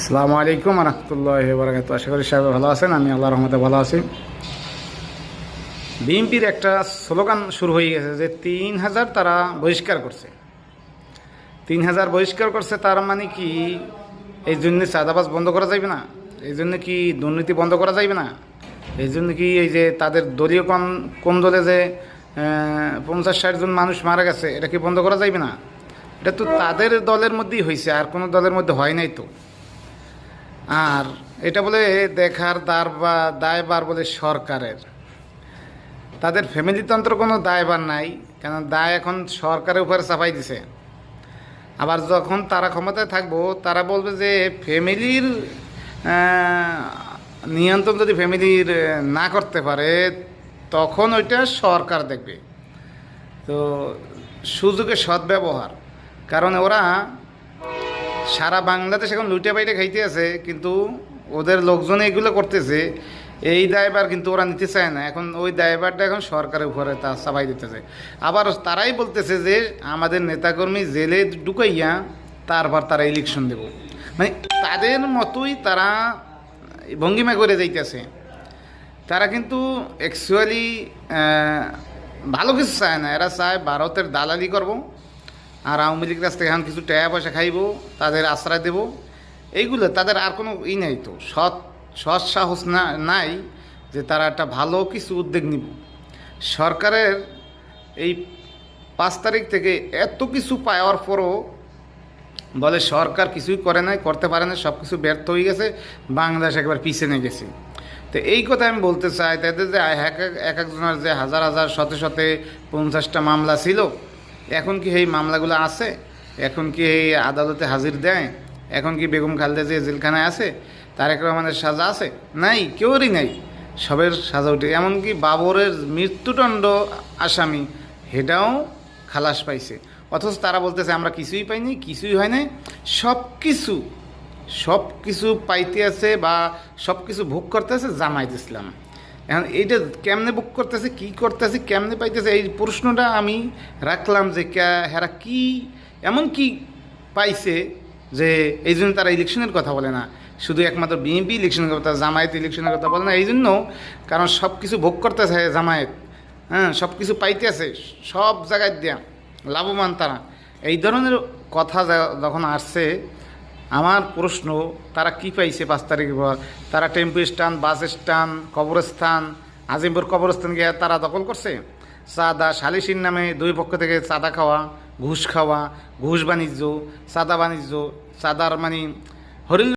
আসসালামু আলাইকুম রহমতুল্লাহি ওয়া বারাকাতুহু। আশা করি সবাই ভালো আছেন। আমি আল্লাহর রহমতে ভালো আছি। বিএনপির একটা স্লোগান শুরু হয়ে গেছে যে ৩,০০০ তারা বহিষ্কার করছে। ৩,০০০ বহিষ্কার করছে, তার মানে কি এই জন্য চাঁদাবাজ বন্ধ করা যাবে না? এই জন্য কি দুর্নীতি বন্ধ করা যাবে না? এই জন্য কি এই যে তাদের দলীয় কোন দলে যে ৫০-৬০ জন মানুষ মারা গেছে, এটা কি বন্ধ করা যাবে না? এটা তো তাদের দলের মধ্যেই হয়েছে, আর কোনো দলের মধ্যে হয় নাই তো। আর এটা বলে দেখার দায়ভার বলে সরকারের, তাদের ফ্যামিলিতন্ত্র কোনো দায়ভার নাই, কেন দায় এখন সরকারের উপরে চাপাই দিছে। আবার যখন তারা ক্ষমতায় থাকবো, তারা বলবে যে ফ্যামিলির নিয়ন্ত্রণ যদি ফ্যামিলির না করতে পারে, তখন ওইটা সরকার দেখবে। তো সুযোগের সদ্ব্যবহার, কারণ ওরা সারা বাংলাদেশ এখন লুটে বাইরে খাইতে আছে, কিন্তু ওদের লোকজন এগুলো করতেছে, এই দায়ভার কিন্তু ওরা নিতে চায় না। এখন ওই দায়ভারটা এখন সরকারের উপরে তা চাপাই দিতেছে। আবার তারাই বলতেছে যে আমাদের নেতাকর্মী জেলে ঢুকাইয়া তারপর তারা ইলেকশন দেব, মানে তাদের মতোই তারা ভঙ্গিমা করে যাইতেছে। তারা কিন্তু অ্যাকচুয়ালি ভালো কিছু চায় না, এরা চায় ভারতের দালালি করব, আর আওয়ামী লীগের কাছ থেকে এখন কিছু টাকা পয়সা খাইব, তাদের আশ্রয় দেব, এইগুলো তাদের আর কোনো নাই তো, সৎ সাহস নাই যে তারা একটা ভালো কিছু উদ্যোগ নিব। সরকারের এই ৫ তারিখ থেকে এত কিছু পাওয়ার পরও বলে সরকার কিছুই করে নাই, করতে পারে না, সব কিছু ব্যর্থ হয়ে গেছে, বাংলাদেশ একবার পিছনে গেছে। তো এই কথা আমি বলতে চাই, তাদের যে এক একজনের যে হাজার হাজার শতে ৫০টা মামলা ছিল, এখন কি এই মামলাগুলো আছে? এখন কি এই আদালতে হাজির দেয়? এখন কি বেগম খালেদা জিয়া জেলখানায় আছে? তারেক রহমানের সাজা আছে? নাই, কেউরই নাই, সবের সাজা উঠে। এমনকি বাবরের মৃত্যুদণ্ড আসামি হেটাও খালাস পাইছে, অথচ তারা বলতেছে আমরা কিছুই পাইনি, কিছুই হয় নাই। সব কিছু পাইতে আছে বা সব কিছু ভোগ করতে আছে জামায়াত ইসলাম। এখন এইটা কেমনে ভোগ করতেছে, কী করতেছে, কেমনে পাইতেছে, এই প্রশ্নটা আমি রাখলাম যে হেরা কি এমন কি পাইছে যে এই জন্য তারা ইলেকশনের কথা বলে না। শুধু একমাত্র বিএনপি ইলেকশনের কথা, জামায়াত ইলেকশনের কথা বলে না এই জন্য, কারণ সব কিছু ভোগ করতেছে জামায়াত, সব কিছু পাইতে আছে, সব জায়গায় দেয়া লাভবান তারা। এই ধরনের কথা যখন আসছে, আমার প্রশ্ন, তারা কি পাইছে ৫ তারিখের পর? তারা টেম্পো স্ট্যান্ড, বাস স্ট্যান্ড, কবরস্থান, আজিমপুর কবরস্থান গিয়ে তারা দখল করছে। চাঁদা সালিসির নামে দুই পক্ষ থেকে চাঁদা খাওয়া, ঘুষ বাণিজ্য, চাঁদার মানে হরিল